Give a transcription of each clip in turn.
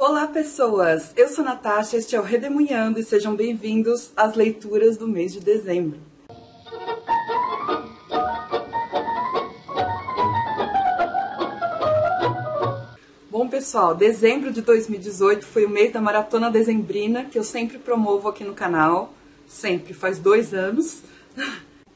Olá pessoas, eu sou Natasha, este é o Redemunhando e sejam bem-vindos às leituras do mês de dezembro. Bom pessoal, dezembro de 2018 foi o mês da Maratona Dezembrina, que eu sempre promovo aqui no canal, sempre, faz 2 anos.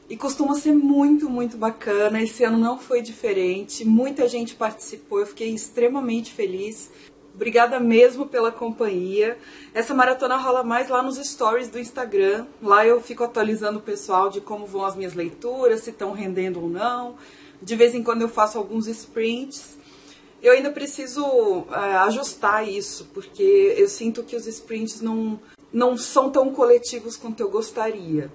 E costuma ser muito bacana, esse ano não foi diferente, muita gente participou, eu fiquei extremamente feliz. Obrigada mesmo pela companhia. Essa maratona rola mais lá nos stories do Instagram, lá eu fico atualizando o pessoal de como vão as minhas leituras, se estão rendendo ou não. De vez em quando eu faço alguns sprints. Eu ainda preciso ajustar isso, porque eu sinto que os sprints não são tão coletivos quanto eu gostaria.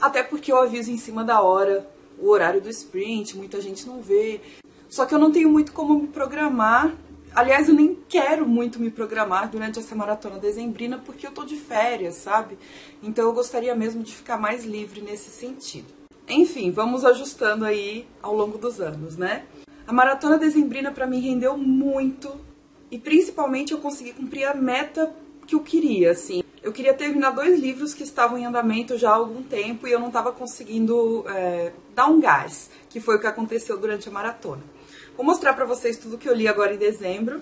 Até porque eu aviso em cima da hora o horário do sprint, muita gente não vê. Só que eu não tenho muito como me programar. Aliás, eu nem quero muito me programar durante essa maratona dezembrina porque eu tô de férias, sabe? Então eu gostaria mesmo de ficar mais livre nesse sentido. Enfim, vamos ajustando aí ao longo dos anos, né? A maratona dezembrina pra mim rendeu muito e principalmente eu consegui cumprir a meta que eu queria, assim. Eu queria terminar 2 livros que estavam em andamento já há algum tempo e eu não estava conseguindo dar um gás, que foi o que aconteceu durante a maratona. Vou mostrar pra vocês tudo que eu li agora em dezembro.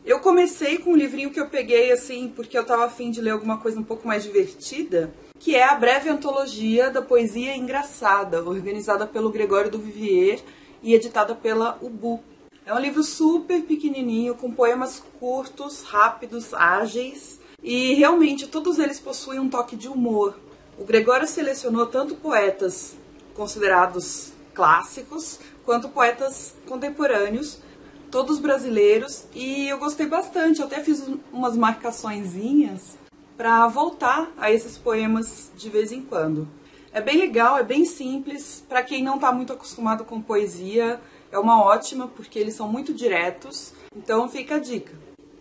Eu comecei com um livrinho que eu peguei, assim, porque eu tava a fim de ler alguma coisa um pouco mais divertida, que é a breve antologia da poesia engraçada, organizada pelo Gregório do Vivier e editada pela Ubu. É um livro super pequenininho, com poemas curtos, rápidos, ágeis, e realmente todos eles possuem um toque de humor. O Gregório selecionou tanto poetas considerados clássicos, quanto poetas contemporâneos, todos brasileiros, e eu gostei bastante, eu até fiz umas marcaçõezinhas para voltar a esses poemas de vez em quando. É bem legal, é bem simples, para quem não está muito acostumado com poesia, é uma ótima, porque eles são muito diretos, então fica a dica.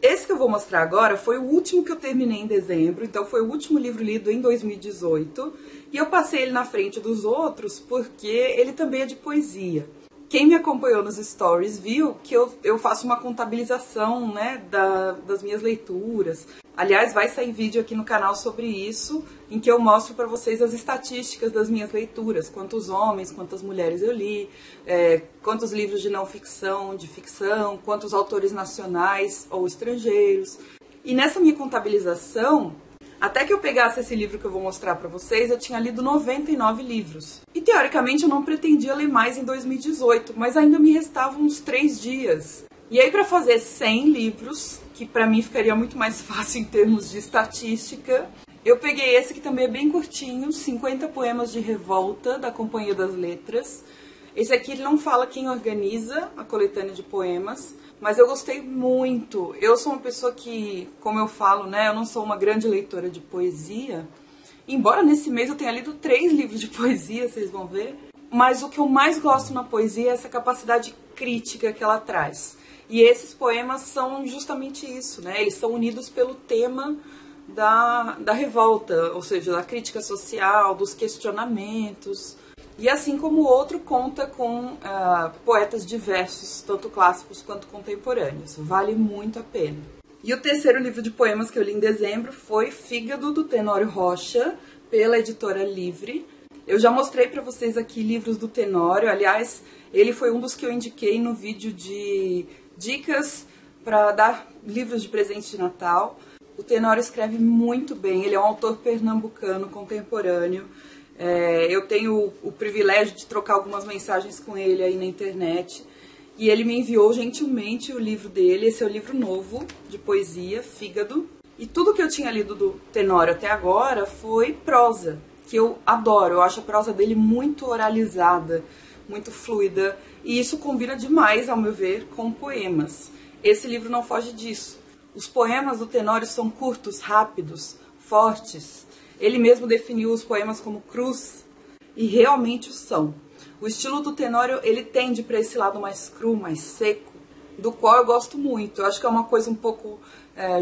Esse que eu vou mostrar agora foi o último que eu terminei em dezembro, então foi o último livro lido em 2018, e eu passei ele na frente dos outros porque ele também é de poesia. Quem me acompanhou nos stories viu que eu faço uma contabilização, né, das minhas leituras. Aliás, vai sair vídeo aqui no canal sobre isso, em que eu mostro para vocês as estatísticas das minhas leituras. Quantos homens, quantas mulheres eu li, quantos livros de não ficção, de ficção, quantos autores nacionais ou estrangeiros. E nessa minha contabilização, até que eu pegasse esse livro que eu vou mostrar pra vocês, eu tinha lido 99 livros. E teoricamente eu não pretendia ler mais em 2018, mas ainda me restavam uns 3 dias. E aí pra fazer 100 livros, que pra mim ficaria muito mais fácil em termos de estatística, eu peguei esse que também é bem curtinho, 50 poemas de revolta, da Companhia das Letras. Esse aqui ele não fala quem organiza a coletânea de poemas, mas eu gostei muito. Eu sou uma pessoa que, como eu falo, né, eu não sou uma grande leitora de poesia, embora nesse mês eu tenha lido 3 livros de poesia, vocês vão ver, mas o que eu mais gosto na poesia é essa capacidade crítica que ela traz. E esses poemas são justamente isso, né? Eles são unidos pelo tema da revolta, ou seja, da crítica social, dos questionamentos. E assim como o outro conta com poetas diversos, tanto clássicos quanto contemporâneos. Vale muito a pena. E o terceiro livro de poemas que eu li em dezembro foi Fígado, do Tenório Rocha, pela editora Livre. Eu já mostrei para vocês aqui livros do Tenório, aliás, ele foi um dos que eu indiquei no vídeo de dicas para dar livros de presente de Natal. O Tenório escreve muito bem, ele é um autor pernambucano contemporâneo. Eu tenho o privilégio de trocar algumas mensagens com ele aí na internet e ele me enviou gentilmente o livro dele. Esse é o livro novo de poesia, Fígado. E tudo que eu tinha lido do Tenório até agora foi prosa, que eu adoro. Eu acho a prosa dele muito oralizada, muito fluida, e isso combina demais, ao meu ver, com poemas. Esse livro não foge disso. Os poemas do Tenório são curtos, rápidos, fortes. Ele mesmo definiu os poemas como crus, e realmente o são. O estilo do Tenório, ele tende para esse lado mais cru, mais seco, do qual eu gosto muito. Eu acho que é uma coisa um pouco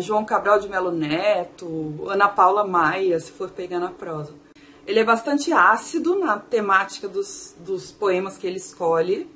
João Cabral de Melo Neto, Ana Paula Maia, se for pegar na prosa. Ele é bastante ácido na temática dos poemas que ele escolhe,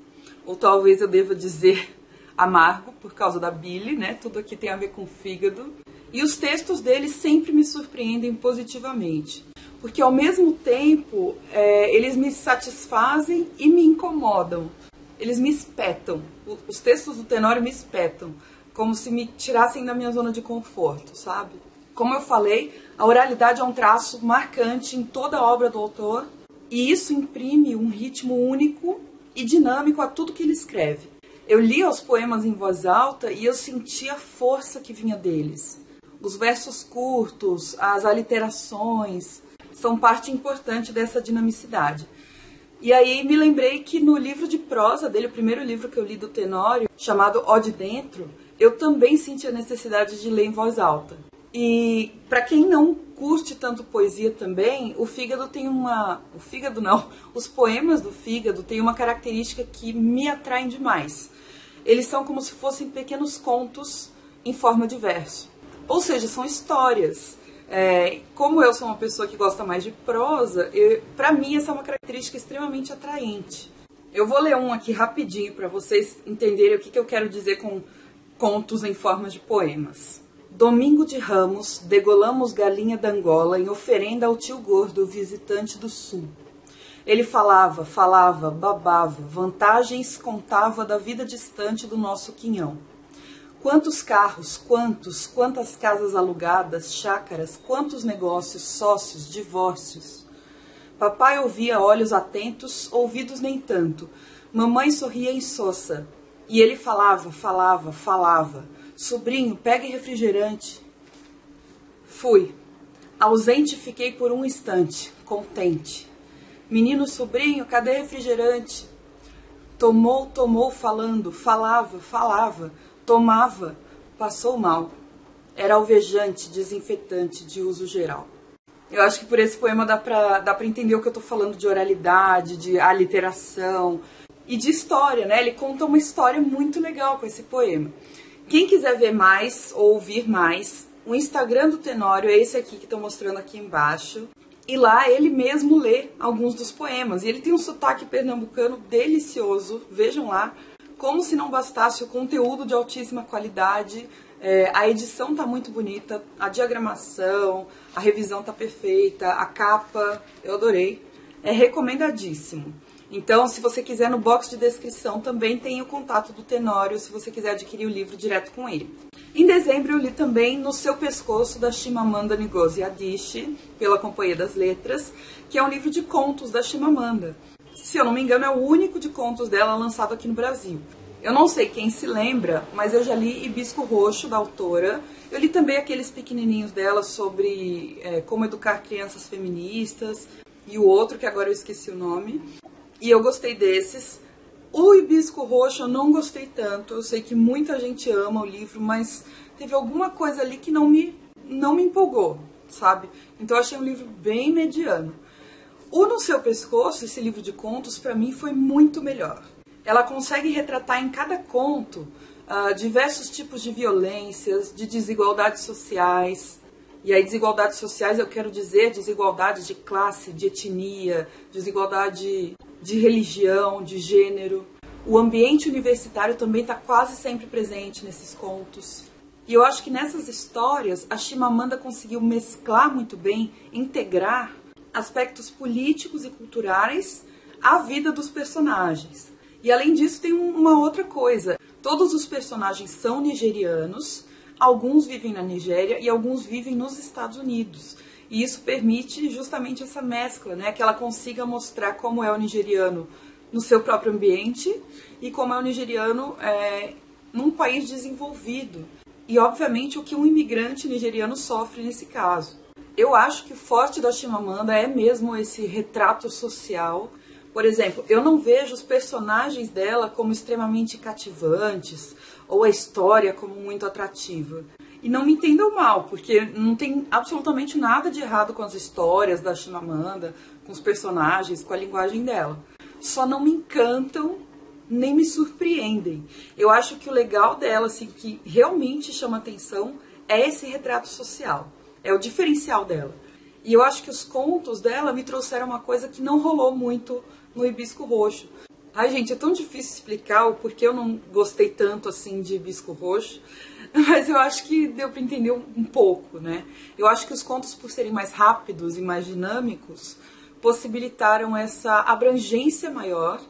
ou talvez eu deva dizer amargo por causa da bile, né? Tudo aqui tem a ver com fígado. E os textos dele sempre me surpreendem positivamente, porque ao mesmo tempo eles me satisfazem e me incomodam. Eles me espetam. Os textos do Tenório me espetam, como se me tirassem da minha zona de conforto, sabe? Como eu falei, a oralidade é um traço marcante em toda a obra do autor, e isso imprime um ritmo único e dinâmico a tudo que ele escreve. Eu lia os poemas em voz alta e eu sentia a força que vinha deles. Os versos curtos, as aliterações, são parte importante dessa dinamicidade. E aí me lembrei que no livro de prosa dele, o primeiro livro que eu li do Tenório, chamado Ó de Dentro, eu também senti a necessidade de ler em voz alta. E para quem não curte tanto poesia também, o Fígado tem uma... O Fígado não, os poemas do Fígado têm uma característica que me atraem demais. Eles são como se fossem pequenos contos em forma de verso. Ou seja, são histórias. Como eu sou uma pessoa que gosta mais de prosa, para mim essa é uma característica extremamente atraente. Eu vou ler um aqui rapidinho para vocês entenderem o que eu quero dizer com contos em forma de poemas. Domingo de Ramos, degolamos galinha da Angola em oferenda ao tio gordo, visitante do sul. Ele falava, babava, vantagens contava da vida distante do nosso quinhão. Quantos carros, quantas casas alugadas, chácaras, quantos negócios, sócios, divórcios. Papai ouvia olhos atentos, ouvidos nem tanto. Mamãe sorria insossa. E ele falava. Sobrinho, pegue refrigerante. Fui. Ausente fiquei por um instante, contente. Menino sobrinho, cadê refrigerante? Tomou, falando, falava. Tomava, passou mal. Era alvejante, desinfetante, de uso geral. Eu acho que por esse poema dá pra entender o que eu tô falando de oralidade, de aliteração e de história, né? Ele conta uma história muito legal com esse poema. Quem quiser ver mais ou ouvir mais, o Instagram do Tenório é esse aqui que estou mostrando aqui embaixo. E lá ele mesmo lê alguns dos poemas. E ele tem um sotaque pernambucano delicioso, vejam lá. Como se não bastasse o conteúdo de altíssima qualidade, a edição tá muito bonita, a diagramação, a revisão tá perfeita, a capa, eu adorei. É recomendadíssimo. Então, se você quiser, no box de descrição também tem o contato do Tenório, se você quiser adquirir o livro direto com ele. Em dezembro eu li também No Seu Pescoço, da Chimamanda Ngozi Adichie, pela Companhia das Letras, que é um livro de contos da Chimamanda. Se eu não me engano, é o único de contos dela lançado aqui no Brasil. Eu não sei quem se lembra, mas eu já li Hibisco Roxo, da autora. Eu li também aqueles pequenininhos dela sobre como educar crianças feministas, e o outro, que agora eu esqueci o nome. E eu gostei desses. O Hibisco Roxo eu não gostei tanto. Eu sei que muita gente ama o livro, mas teve alguma coisa ali que não me empolgou, sabe? Então eu achei um livro bem mediano. O No Seu Pescoço, esse livro de contos, para mim foi muito melhor. Ela consegue retratar em cada conto diversos tipos de violências, de desigualdades sociais. E aí desigualdades sociais eu quero dizer desigualdade de classe, de etnia, desigualdade de religião, de gênero. O ambiente universitário também está quase sempre presente nesses contos. E eu acho que nessas histórias a Chimamanda conseguiu mesclar muito bem, integrar aspectos políticos e culturais à vida dos personagens. E além disso tem uma outra coisa. Todos os personagens são nigerianos, alguns vivem na Nigéria e alguns vivem nos Estados Unidos. E isso permite justamente essa mescla, né? Que ela consiga mostrar como é o nigeriano no seu próprio ambiente e como é o nigeriano num país desenvolvido. E, obviamente, o que um imigrante nigeriano sofre nesse caso. Eu acho que o forte da Chimamanda é mesmo esse retrato social. Por exemplo, eu não vejo os personagens dela como extremamente cativantes ou a história como muito atrativa. E não me entendam mal, porque não tem absolutamente nada de errado com as histórias da Chimamanda, com os personagens, com a linguagem dela. Só não me encantam nem me surpreendem. Eu acho que o legal dela, assim, que realmente chama atenção, é esse retrato social. É o diferencial dela. E eu acho que os contos dela me trouxeram uma coisa que não rolou muito no Hibisco Roxo. Ai, gente, é tão difícil explicar o porquê eu não gostei tanto, assim, de Hibisco Roxo, mas eu acho que deu pra entender um pouco, né? Eu acho que os contos, por serem mais rápidos e mais dinâmicos, possibilitaram essa abrangência maior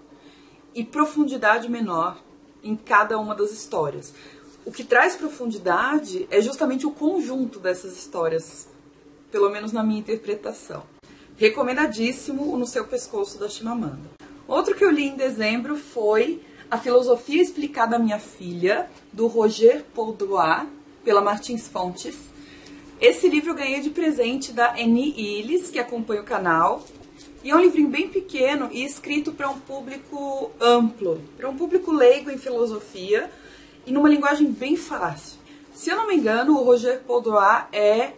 e profundidade menor em cada uma das histórias. O que traz profundidade é justamente o conjunto dessas histórias, pelo menos na minha interpretação. Recomendadíssimo o No Seu Pescoço, da Chimamanda. Outro que eu li em dezembro foi A Filosofia Explicada à Minha Filha, do Roger Poudrois, pela Martins Fontes. Esse livro eu ganhei de presente da Eni Illes, que acompanha o canal. E é um livrinho bem pequeno e escrito para um público amplo, para um público leigo em filosofia e numa linguagem bem fácil. Se eu não me engano, o Roger Poudrois é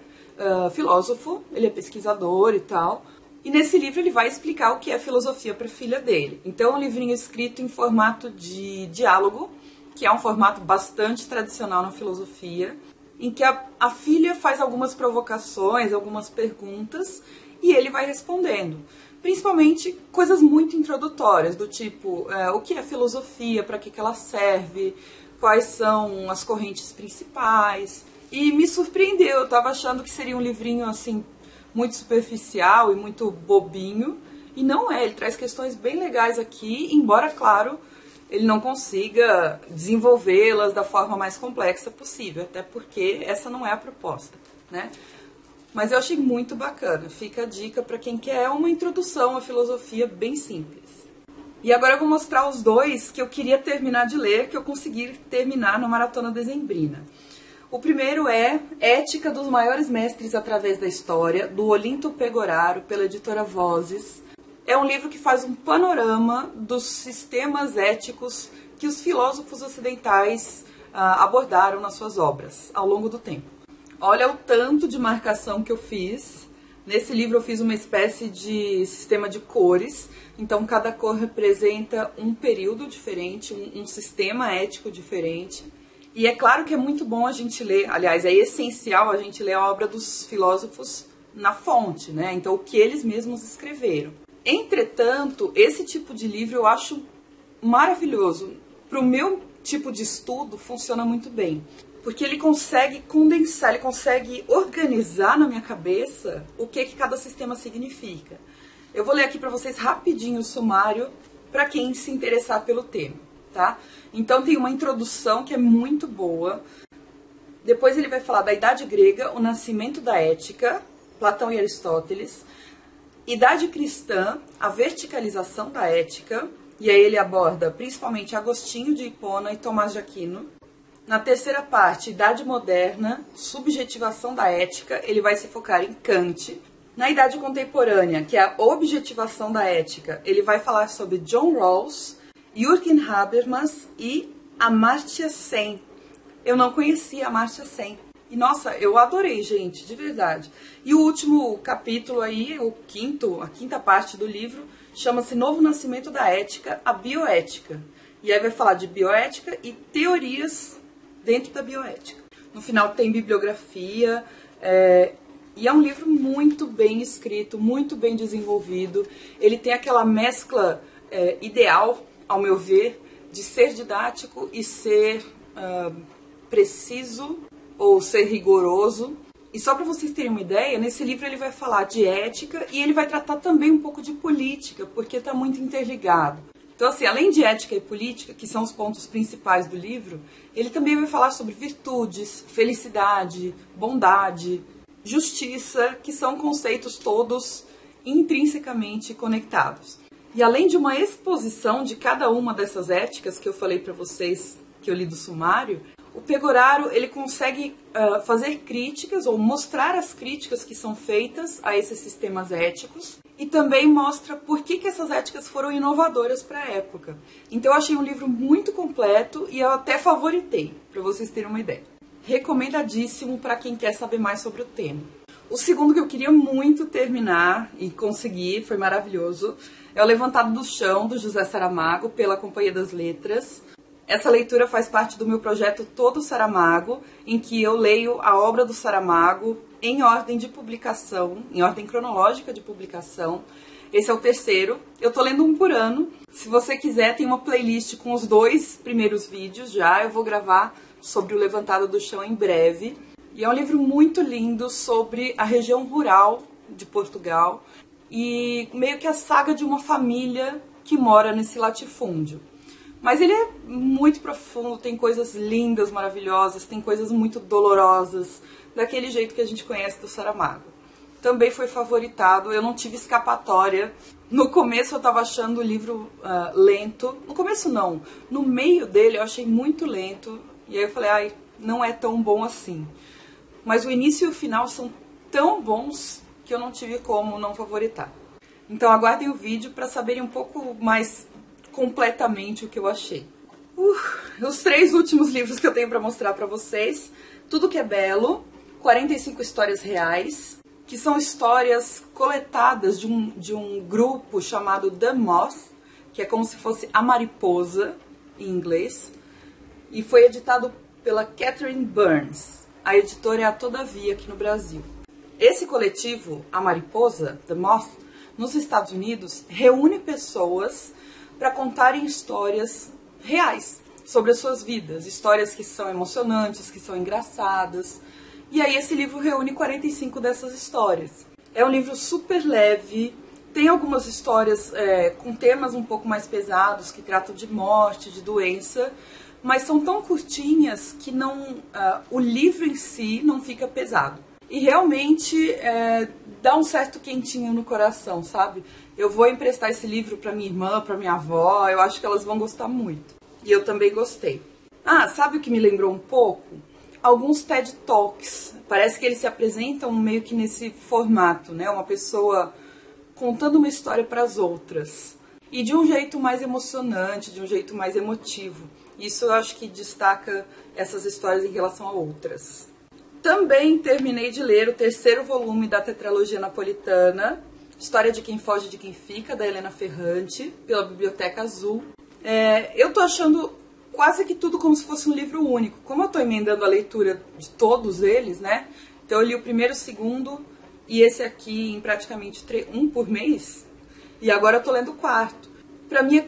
filósofo, ele é pesquisador e tal. E nesse livro ele vai explicar o que é filosofia para a filha dele. Então é um livrinho escrito em formato de diálogo, que é um formato bastante tradicional na filosofia, em que a filha faz algumas provocações, algumas perguntas, e ele vai respondendo. Principalmente coisas muito introdutórias, do tipo, o que é filosofia, para que ela serve, quais são as correntes principais. E me surpreendeu, eu estava achando que seria um livrinho assim muito superficial e muito bobinho, e não é, ele traz questões bem legais aqui, embora, claro, ele não consiga desenvolvê-las da forma mais complexa possível, até porque essa não é a proposta, né? Mas eu achei muito bacana, fica a dica para quem quer uma introdução à filosofia bem simples. E agora eu vou mostrar os dois que eu queria terminar de ler, que eu consegui terminar na Maratona Dezembrina. O primeiro é Ética dos Maiores Mestres através da História, do Olinto Pegoraro, pela editora Vozes. É um livro que faz um panorama dos sistemas éticos que os filósofos ocidentais abordaram nas suas obras ao longo do tempo. Olha o tanto de marcação que eu fiz. Nesse livro eu fiz uma espécie de sistema de cores, então cada cor representa um período diferente, um sistema ético diferente. E é claro que é muito bom a gente ler, aliás, é essencial a gente ler a obra dos filósofos na fonte, né? Então, o que eles mesmos escreveram. Entretanto, esse tipo de livro eu acho maravilhoso. Para o meu tipo de estudo, funciona muito bem. Porque ele consegue condensar, ele consegue organizar na minha cabeça o que cada sistema significa. Eu vou ler aqui para vocês rapidinho o sumário para quem se interessar pelo tema, tá? Então tem uma introdução que é muito boa. Depois ele vai falar da Idade Grega, o nascimento da ética, Platão e Aristóteles. Idade Cristã, a verticalização da ética. E aí ele aborda principalmente Agostinho de Hipona e Tomás de Aquino. Na terceira parte, Idade Moderna, subjetivação da ética, ele vai se focar em Kant. Na Idade Contemporânea, que é a objetivação da ética, ele vai falar sobre John Rawls, Jürgen Habermas e Amartya Sen. Eu não conhecia Amartya Sen. E nossa, eu adorei, gente, de verdade. E o último capítulo aí, a quinta parte do livro, chama-se Novo Nascimento da Ética, a Bioética. E aí vai falar de bioética e teorias dentro da bioética. No final tem bibliografia, e é um livro muito bem escrito, muito bem desenvolvido. Ele tem aquela mescla ideal, ao meu ver, de ser didático e ser preciso ou ser rigoroso. E só para vocês terem uma ideia, nesse livro ele vai falar de ética e ele vai tratar também um pouco de política, porque está muito interligado. Então, assim, além de ética e política, que são os pontos principais do livro, ele também vai falar sobre virtudes, felicidade, bondade, justiça, que são conceitos todos intrinsecamente conectados. E além de uma exposição de cada uma dessas éticas que eu falei para vocês, que eu li do sumário, o Pegoraro ele consegue fazer críticas ou mostrar as críticas que são feitas a esses sistemas éticos e também mostra por que essas éticas foram inovadoras para a época. Então eu achei um livro muito completo e eu até favoritei, para vocês terem uma ideia. Recomendadíssimo para quem quer saber mais sobre o tema. O segundo que eu queria muito terminar e conseguir, foi maravilhoso, é o Levantado do Chão, do José Saramago, pela Companhia das Letras. Essa leitura faz parte do meu projeto Todo Saramago, em que eu leio a obra do Saramago em ordem de publicação, em ordem cronológica de publicação. Esse é o terceiro. Eu tô lendo um por ano. Se você quiser, tem uma playlist com os 2 primeiros vídeos já. Eu vou gravar sobre o Levantado do Chão em breve. E é um livro muito lindo sobre a região rural de Portugal e meio que a saga de uma família que mora nesse latifúndio. Mas ele é muito profundo, tem coisas lindas, maravilhosas, tem coisas muito dolorosas, daquele jeito que a gente conhece do Saramago. Também foi favoritado, eu não tive escapatória. No começo eu tava achando o livro lento. No começo não, no meio dele eu achei muito lento. E aí eu falei, ai, não é tão bom assim. Mas o início e o final são tão bons que eu não tive como não favoritar. Então aguardem o vídeo para saberem um pouco mais completamente o que eu achei. Os 3 últimos livros que eu tenho para mostrar para vocês. Tudo que é Belo, 45 histórias reais, que são histórias coletadas de um grupo chamado The Moth, que é como se fosse a mariposa em inglês, e foi editado pela Catherine Burns. A editora é a Todavia aqui no Brasil. Esse coletivo, a mariposa, The Moth, nos Estados Unidos, reúne pessoas para contarem histórias reais sobre as suas vidas, histórias que são emocionantes, que são engraçadas. E aí esse livro reúne 45 dessas histórias. É um livro super leve, tem algumas histórias com temas um pouco mais pesados, que tratam de morte, de doença, mas são tão curtinhas que o livro em si não fica pesado. E realmente dá um certo quentinho no coração, sabe? Eu vou emprestar esse livro para minha irmã, para minha avó, eu acho que elas vão gostar muito. E eu também gostei. Sabe o que me lembrou um pouco? Alguns TED Talks. Parece que eles se apresentam meio que nesse formato, né? Uma pessoa contando uma história para as outras. E de um jeito mais emocionante, de um jeito mais emotivo. Isso eu acho que destaca essas histórias em relação a outras. Também terminei de ler o 3º volume da tetralogia napolitana, História de Quem Foge e de Quem Fica, da Helena Ferrante, pela Biblioteca Azul. Eu tô achando quase que tudo como se fosse um livro único. Como eu tô emendando a leitura de todos eles, né? Então eu li o 1º, o 2º e esse aqui em praticamente um por mês. E agora eu tô lendo o 4º. Pra mim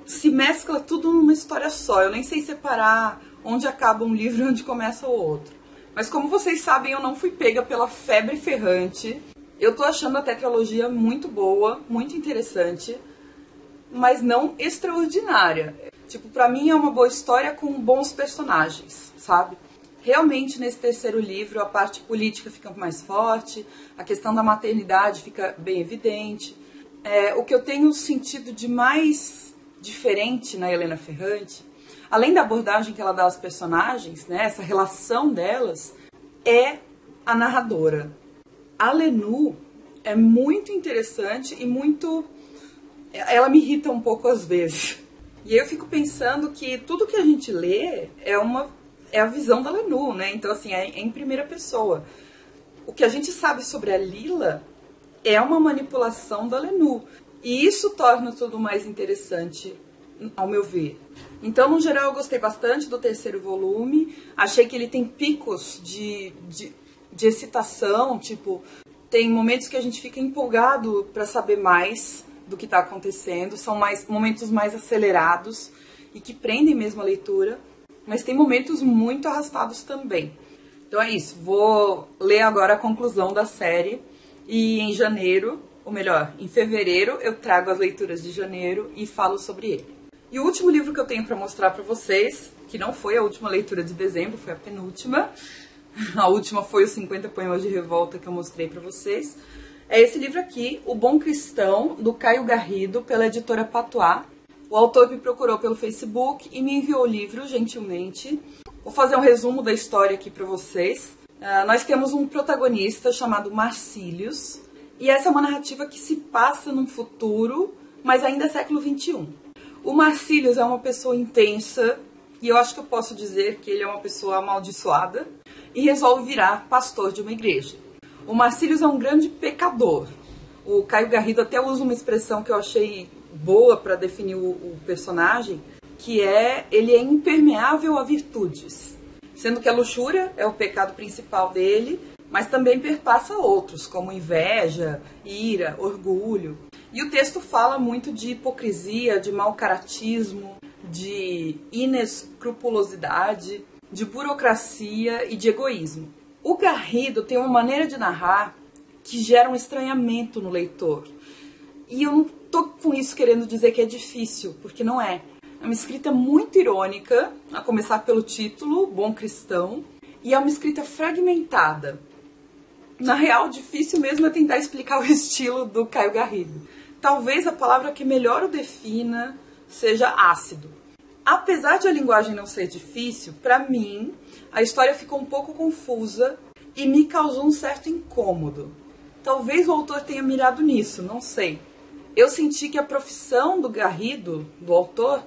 se mescla tudo numa história só. Eu nem sei separar onde acaba um livro e onde começa o outro. Mas como vocês sabem, eu não fui pega pela febre ferrante. Eu tô achando a tetralogia muito boa, muito interessante, mas não extraordinária. Tipo, pra mim é uma boa história com bons personagens, sabe? Realmente, nesse 3º livro, a parte política fica mais forte, a questão da maternidade fica bem evidente. O que eu tenho sentido de mais diferente na Helena Ferrante, além da abordagem que ela dá aos personagens, né, essa relação delas, é a narradora. A Lenu é muito interessante e muito... Ela me irrita um pouco às vezes. E eu fico pensando que tudo que a gente lê é a visão da Lenu, né? Então, assim, é em primeira pessoa. O que a gente sabe sobre a Lila é uma manipulação da Lenu. E isso torna tudo mais interessante, ao meu ver. Então, no geral, eu gostei bastante do 3º volume. Achei que ele tem picos de excitação, tipo... Tem momentos que a gente fica empolgado para saber mais do que está acontecendo. São momentos mais acelerados e que prendem mesmo a leitura. Mas tem momentos muito arrastados também. Então é isso. Vou ler agora a conclusão da série. E em janeiro, ou melhor, em fevereiro, eu trago as leituras de janeiro e falo sobre ele. E o último livro que eu tenho para mostrar para vocês, que não foi a última leitura de dezembro, foi a penúltima. A última foi os 50 Poemas de Revolta que eu mostrei para vocês. É esse livro aqui, O Bom Cristão, do Caio Garrido, pela editora Patois. O autor me procurou pelo Facebook e me enviou o livro, gentilmente. Vou fazer um resumo da história aqui para vocês. Nós temos um protagonista chamado Marcílios. E essa é uma narrativa que se passa num futuro, mas ainda é século XXI. O Marcílios é uma pessoa intensa, e eu acho que eu posso dizer que ele é uma pessoa amaldiçoada, e resolve virar pastor de uma igreja. O Marcílios é um grande pecador. O Caio Garrido até usa uma expressão que eu achei boa para definir o personagem, que ele é impermeável a virtudes. Sendo que a luxúria é o pecado principal dele, mas também perpassa outros, como inveja, ira, orgulho. E o texto fala muito de hipocrisia, de mau caratismo, de inescrupulosidade, de burocracia e de egoísmo. O Garrido tem uma maneira de narrar que gera um estranhamento no leitor. E eu não tô com isso querendo dizer que é difícil, porque não é. É uma escrita muito irônica, a começar pelo título, Bom Cristão, e é uma escrita fragmentada. Na real, difícil mesmo é tentar explicar o estilo do Caio Garrido. Talvez a palavra que melhor o defina seja ácido. Apesar de a linguagem não ser difícil, para mim, a história ficou um pouco confusa e me causou um certo incômodo. Talvez o autor tenha mirado nisso, não sei. Eu senti que a profissão do Garrido, do autor,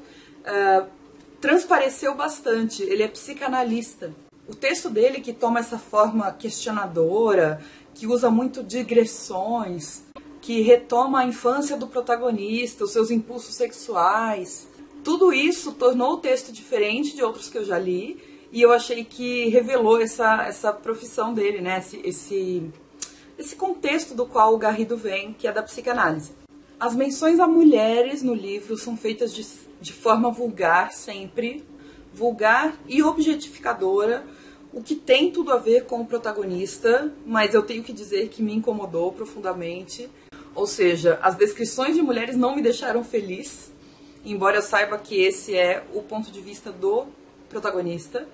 transpareceu bastante. Ele é psicanalista. O texto dele, que toma essa forma questionadora, que usa muito digressões, que retoma a infância do protagonista, os seus impulsos sexuais, tudo isso tornou o texto diferente de outros que eu já li, e eu achei que revelou essa profissão dele, né? Esse contexto do qual o Garrido vem, que é da psicanálise. As menções a mulheres no livro são feitas de forma vulgar sempre, vulgar e objetificadora, o que tem tudo a ver com o protagonista, mas eu tenho que dizer que me incomodou profundamente. Ou seja, as descrições de mulheres não me deixaram feliz, embora eu saiba que esse é o ponto de vista do protagonista.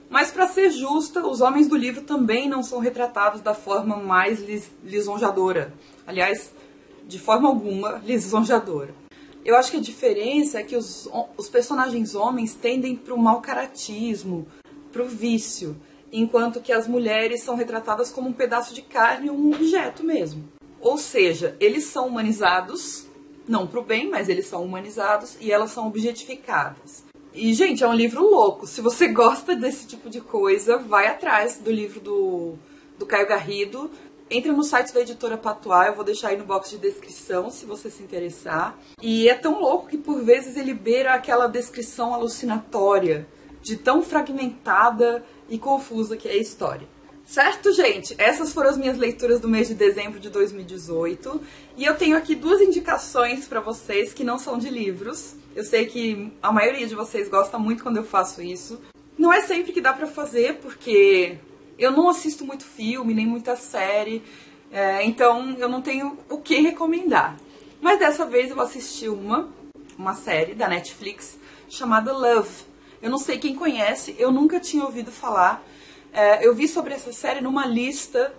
Mas, para ser justa, os homens do livro também não são retratados da forma mais lisonjadora. Aliás, de forma alguma lisonjadora. Eu acho que a diferença é que os personagens homens tendem para o mau caratismo, para o vício, enquanto que as mulheres são retratadas como um pedaço de carne, um objeto mesmo. Ou seja, eles são humanizados, não pro bem, mas eles são humanizados e elas são objetificadas. E, gente, é um livro louco. Se você gosta desse tipo de coisa, vai atrás do livro do Caio Garrido. Entra no site da editora Patois, eu vou deixar aí no box de descrição, se você se interessar. E é tão louco que, por vezes, ele beira aquela descrição alucinatória, de tão fragmentada e confusa que é a história. Certo, gente? Essas foram as minhas leituras do mês de dezembro de 2018. E eu tenho aqui 2 indicações para vocês que não são de livros. Eu sei que a maioria de vocês gosta muito quando eu faço isso. Não é sempre que dá para fazer, porque eu não assisto muito filme, nem muita série. Então eu não tenho o que recomendar. Mas dessa vez eu assisti uma série da Netflix chamada Love. Eu não sei quem conhece, eu nunca tinha ouvido falar. Eu vi sobre essa série numa lista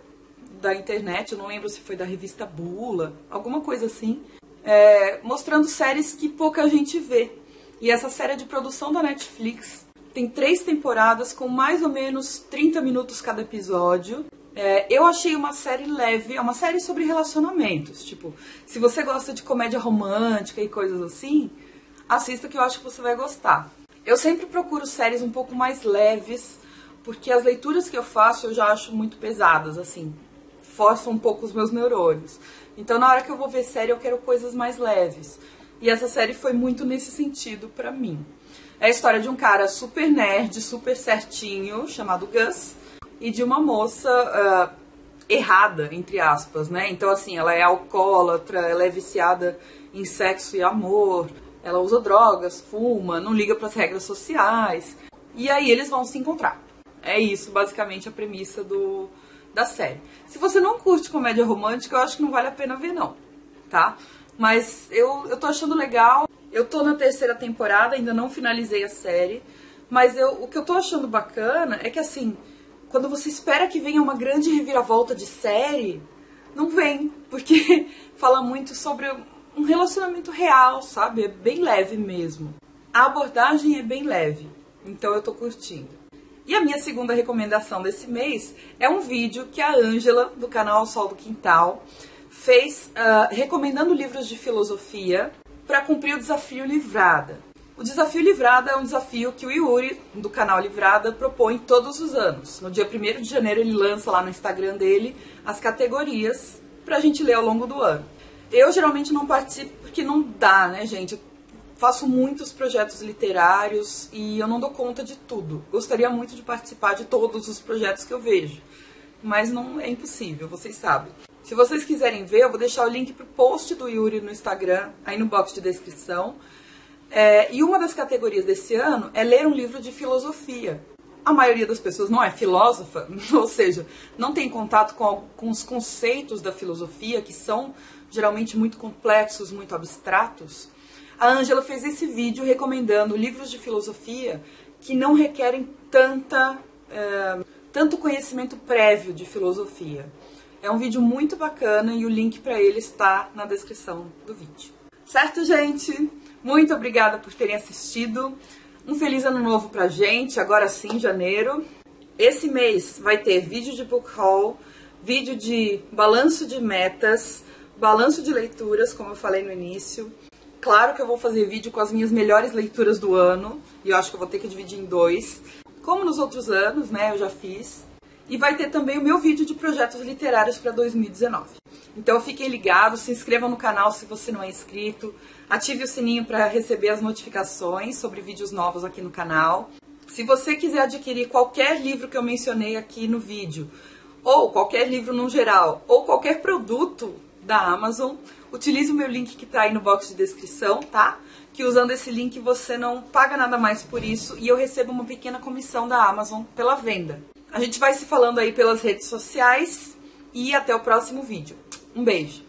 da internet, eu não lembro se foi da revista Bula, alguma coisa assim, mostrando séries que pouca gente vê. E essa série é de produção da Netflix, tem 3 temporadas com mais ou menos 30 minutos cada episódio. Eu achei uma série leve, é uma série sobre relacionamentos. Tipo, se você gosta de comédia romântica e coisas assim, assista que eu acho que você vai gostar. Eu sempre procuro séries um pouco mais leves, porque as leituras que eu faço eu já acho muito pesadas, assim, forçam um pouco os meus neurônios. Então, na hora que eu vou ver série, eu quero coisas mais leves. E essa série foi muito nesse sentido pra mim. É a história de um cara super nerd, super certinho, chamado Gus, e de uma moça errada, entre aspas, né? Então, assim, ela é alcoólatra, ela é viciada em sexo e amor, ela usa drogas, fuma, não liga pras regras sociais. E aí eles vão se encontrar. É isso, basicamente, a premissa da série. Se você não curte comédia romântica, eu acho que não vale a pena ver, não, tá? Mas eu tô achando legal. Eu tô na 3ª temporada, ainda não finalizei a série. Mas o que eu tô achando bacana é que, assim, quando você espera que venha uma grande reviravolta de série, não vem. Porque fala muito sobre um relacionamento real, sabe? É bem leve mesmo. A abordagem é bem leve, então eu tô curtindo. E a minha segunda recomendação desse mês é um vídeo que a Ângela, do canal Sol do Quintal, fez recomendando livros de filosofia para cumprir o desafio Livrada. O desafio Livrada é um desafio que o Yuri, do canal Livrada, propõe todos os anos. No dia 1º de janeiro ele lança lá no Instagram dele as categorias pra gente ler ao longo do ano. Eu geralmente não participo porque não dá, né, gente? Faço muitos projetos literários e eu não dou conta de tudo. Gostaria muito de participar de todos os projetos que eu vejo, mas não é impossível, vocês sabem. Se vocês quiserem ver, eu vou deixar o link pro post do Yuri no Instagram, aí no box de descrição. E uma das categorias desse ano é ler um livro de filosofia. A maioria das pessoas não é filósofa, ou seja, não tem contato com os conceitos da filosofia, que são geralmente muito complexos, muito abstratos. A Ângela fez esse vídeo recomendando livros de filosofia que não requerem tanto conhecimento prévio de filosofia. É um vídeo muito bacana e o link para ele está na descrição do vídeo. Certo, gente? Muito obrigada por terem assistido. Um feliz ano novo pra gente, agora sim, janeiro. Esse mês vai ter vídeo de book haul, vídeo de balanço de metas, balanço de leituras, como eu falei no início. Claro que eu vou fazer vídeo com as minhas melhores leituras do ano, e eu acho que eu vou ter que dividir em 2. Como nos outros anos, né, eu já fiz. E vai ter também o meu vídeo de projetos literários para 2019. Então fiquem ligados, se inscrevam no canal se você não é inscrito, ative o sininho para receber as notificações sobre vídeos novos aqui no canal. Se você quiser adquirir qualquer livro que eu mencionei aqui no vídeo, ou qualquer livro no geral, ou qualquer produto da Amazon, utilize o meu link que está aí no box de descrição, tá? Que usando esse link você não paga nada mais por isso e eu recebo uma pequena comissão da Amazon pela venda. A gente vai se falando aí pelas redes sociais e até o próximo vídeo. Um beijo!